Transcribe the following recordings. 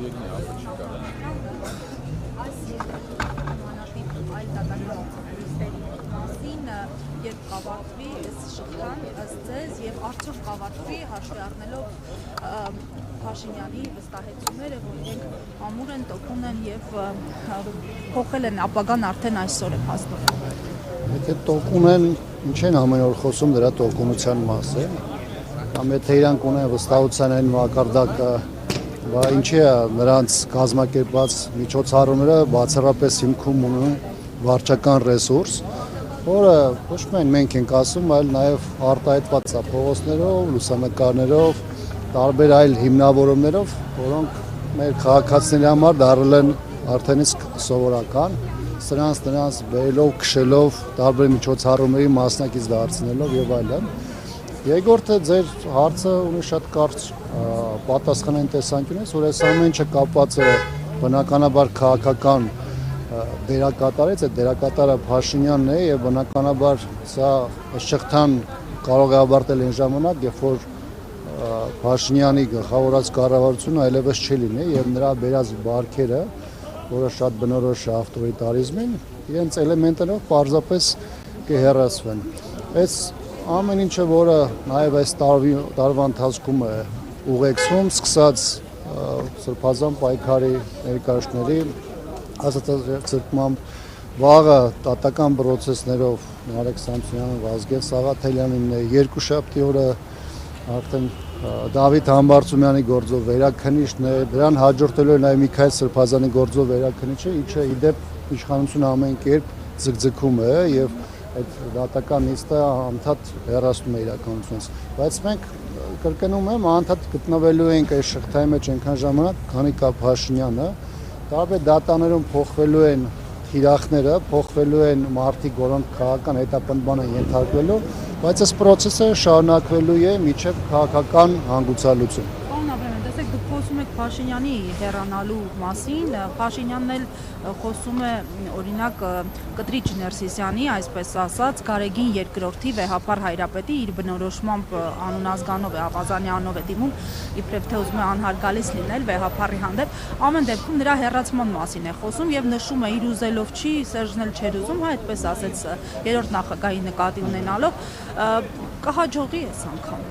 Եղնի ապաչիկա։ Այլ դատական մասին, երբ կավարտվի այս շղթան ըստ ձեզ եւ արդյոք կավարտվի հաշվի առնելով Փաշինյանի վստահեցումները, որ իրենք ամուր են, տոկուն են եւ փոխել են ապագան արդեն այսօր է փաստորեն։ Եթե տոկուն են, ինչ են ամեն օր խոսում դրա տոկունության մասին, կամ եթե իրանք ունեն վստահության այն մակարդակը, բա ինչի է նրանց կազմակերպված միջոցառումները բացառապես հիմքում ունեն վարչական ռեսուրս, որը ոչ միայն մենք ենք ասում, այլ նաև արտահայտված է փողոցներով, լուսանկարներով, տարբեր այլ հիմնավորումներով, որոնք մեր քաղաքացիների համար դառել են արդեն իսկ սովորական, սրանց բերելով, քշելով, տարբեր միջոցառումների մասնակից դարձնելով եւ այլն։ Երկրորդը ձեր հարցը ունի շատ կարճ պատասխանային տեսանկյունից, որ այս ամեն ինչը կապված է բնականաբար քաղաքական դերակատարից, այդ դերակատարը Փաշինյանն է եւ բնականաբար սա շղթան կարող է ավարտել այն ժամանակ, երբ որ Փաշինյանի գլխավորած կառավարությունը այլևս չի լինի եւ նրա բերած բարքերը, որը շատ բնորոշ է ավտորիտարիզմին, իրենց էլեմենտներով պարզապես կհեռացվեն։ Այս ամեն ինչը, որը նաև այս տարվա ընթացքում է ուղեկցում, սկսած սրբազան պայքարի ներկայացների, ազատագրմամբ վաղը տատական պրոցեսներով Նարեկ Սամսոնյանը, Վազգեն Սաղաթելյանին երկուշաբթի օրը արդեն Դավիթ Համբարձումյանի գործով վերաքննիչն է, դրան հաջորդելու է նաև Միքայել Սրբազանի գործով վերաքննիչը, ինչը ի դեպ իշխանությունը ամեն կերպ ձգձգում է եւ այդ դատական նիստը անդադ հեռացնում է իրականությունից, բայց մենք կրկնում եմ, անդադ գտնվելու ենք այս շղթայի մեջ այնքան ժամանակ, քանի կա Փաշինյանը, տարբեր դատաներում փոխվելու են թիրախները, փոխվելու են մարդիկ, որոնք քաղաքական հետապնդման են ենթարկվելու, բայց այս process-ը շարունակվելու է մինչև քաղաքական հանգուցալուծում։ Տեսեք, դուք խոսում եք Փաշինյանի հեռանալու մասին, Փաշինյանն էլ խոսում է օրինակ Կտրիչ Ներսիսյանի, այսպես ասած, Գարեգին երկրորդի վեհապար հայրապետի իր բնորոշմամբ անուն-ազգանով է, Ավազանի անով է դիմում, իբրև թե ուզում է անհարգալից լինել վեհապարի հանդեպ, ամեն դեպքում նրա հեռացման մասին է խոսում եւ նշում է իր ուզելով չի, Սերժն էլ չէր ուզում, հա այդպես ասեց երրորդ նախագահի նկատի ունենալով, կհաջողի այս անգամ։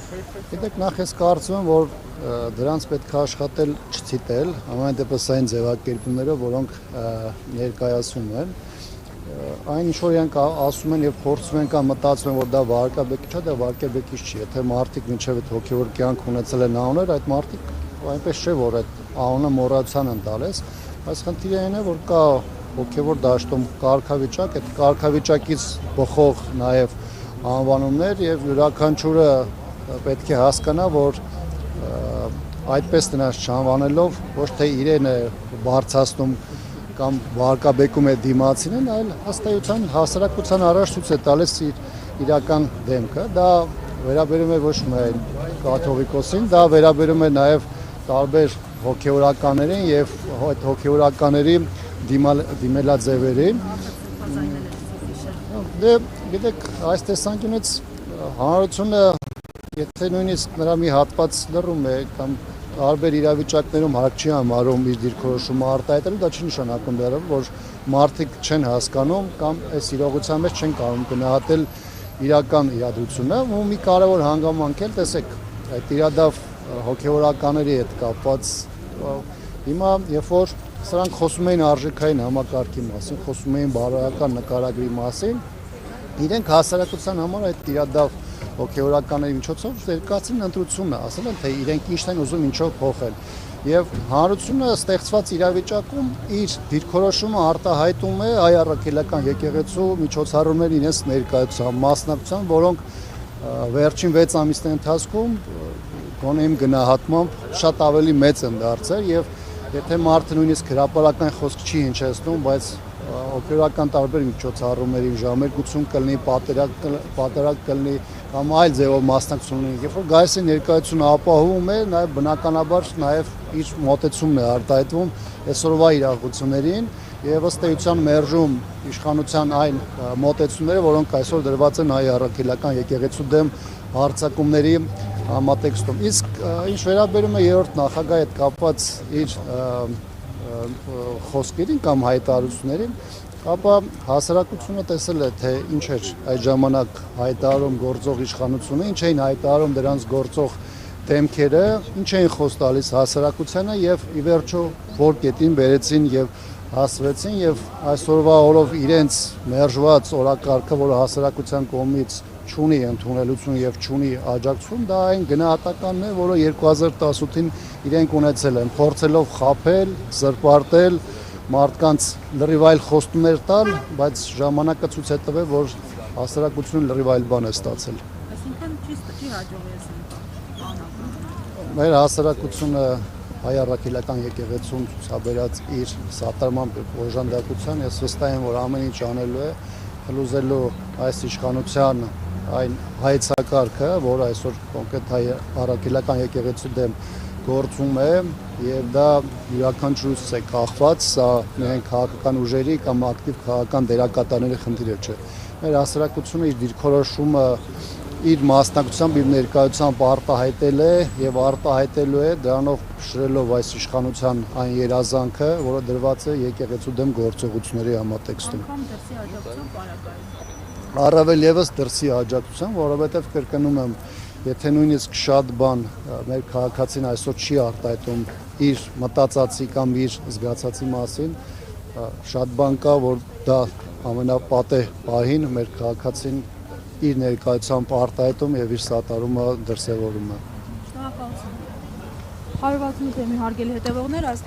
Գիտեք, նախ ես կարծում եմ, որ դրանց պետք է աշխատել չցիտել, ամեն դեպս այն ձևակերպումներով, որոնք ներկայացում են, այն ինչ որ իրանք ասում են եւ փորձում են կամ մտածում են, որ դա վարկաբեկիչ է, դա վարկաբեկիչ չի, եթե մարդիկ մինչեւ այդ հոգեվոր կյանք ունեցել են անուններ, այդ մարդիկ այնպես չէ, որ այդ անունը մոռացան են տալիս, բայց խնդիրը այն է, որ կա հոգեվոր դաշտում կարգավիճակ, այդ կարգավիճակից բխող նաեւ անվանումներ եւ յուրաքանչյուրը պետք է հասկանա, որ այդպես նրանց չանվանելով ոչ թե իրեն է բարձրացնում կամ վարկաբեկում է դիմացին, այլ հաստատության հասարակության առաջ ցույց է տալիս իր իրական դեմքը։ Դա վերաբերում է ոչ միայն կաթողիկոսին, դա վերաբերում է նաև տարբեր հոգեորականներին եւ այդ հոգեորականների դիմելաձևերին։ Դե գիտեք, այս տեսանկյունից հանրությունը եթե նույնիսկ նրա մի հատված լռում է կամ տարբեր իրավիճակներում հարկ չի համարում իր դիրքորոշումը արտահայտելու, դա չի նշանակում դեռ, որ մարդիկ չեն հասկանում կամ այս իրողության մեջ չեն կարող գնահատել իրական իրադրությունը, ու մի կարևոր հանգամանք էլ տեսեք, այդ իրադավ հոգեորականների հետ կապված հիմա երբ որ սրանք խոսում էին արժեքային համակարգի մասին, խոսում էին բարոյական նկարագրի մասին, իրենք հասարակության համար այդ իրադավ հոգեորականների միջոցով ներկայացին ընտրությունը, ասել են, թե իրենք ինչն են ուզում ինչով փոխել։ Եվ հանրությունը ստեղծված իրավիճակում իր դիրքորոշումը արտահայտում է հայ առաքելական եկեղեցու միջոցառումների իրենց ներկայացում, մասնակցությամբ, որոնք վերջին 6 ամիսների ընթացքում գոնե իմ գնահատմամբ շատ ավելի մեծ են դարձել եւ եթե մարդը նույնիսկ հրապարակային խոսք չի հնչեցնում, բայց հոգեորական տարբեր միջոցառումների ժամերգություն կլինի, պատերակ կլինի կամ այլ ձևով մասնակցություն ունի, երբ որ գայս է ներկայությունը ապահովում է, նաև բնականաբար նաև իր մոտեցումն է արտահայտվում այսօրվա իրողություններին եւ ըստ էության մերժում իշխանության այն մոտեցումները, որոնք այսօր դրված են հայ առաքելական եկեղեցու դեմ հարձակումների համատեքստում։ Իսկ ինչ վերաբերում է երրորդ նախագահի հետ կապված իր խոսքերին կամ հայտարարություններին, ապա հասարակությունը տեսել է, թե ինչ էր այդ ժամանակ հայտարարում գործող իշխանությունը, ինչ էին հայտարարում դրանց գործող դեմքերը, ինչ էին խոս տալիս հասարակությանը եւ ի վերջո որ կետին բերեցին եւ հասվեցին եւ այսօրվա օրով իրենց մերժված օրակարգը, որը հասարակության կողմից չունի ընդունելություն եւ չունի աջակցություն, դա այն գնահատականն է, որը 2018-ին իրենք ունեցել են, փորձելով խաբել, զրպարտել, մարդկանց լրիվ այլ խոստումներ տալ, բայց ժամանակը ցույց է տվել, որ հասարակությունը լրիվ այլ բան է ստացել։ Այսինքն չի հաջողվել Մեր հասարակությունը հայ առաքելական եկեղեցուն ցուցաբերած իր սատարմամբ օժանդակության, ես վստահ եմ, որ ամեն ինչ անելու է փլուզելու այս իշխանության այն հայեցակարգը, որ այսօր կոնկրետ հայ առաքելական եկեղեցու դեմ գործում է եւ դա յուրաքանչյուրից է կախված, սա միայն քաղաքական ուժերի կամ ակտիվ քաղաքական դերակատարների խնդիրը չէ։ Մեր հասարակությունը իր դիրքորոշումը իր մասնակցությամբ իր ներկայությամբ արտահայտել է եւ արտահայտելու է դրանով շրելով այս իշխանության այն երազանքը, որը դրված է եկեղեցու դեմ գործողությունների համատեքստում։ Առավել եւս դրսի աջակցության, որովհետեւ կրկնում եմ, եթե նույնիսկ շատ բան մեր քաղաքացին այսօր չի արտահայտում իր մտածածի կամ իր զգացածի մասին, շատ բան կա, որ դա ամենապատեհ պահին մեր քաղաքացին իր ներկայությամբ արտահայտում եւ իր սատարումը դրսևորում է։ Շնորհակալություն։ 168 թեմի հարգելի հետևողներ, այս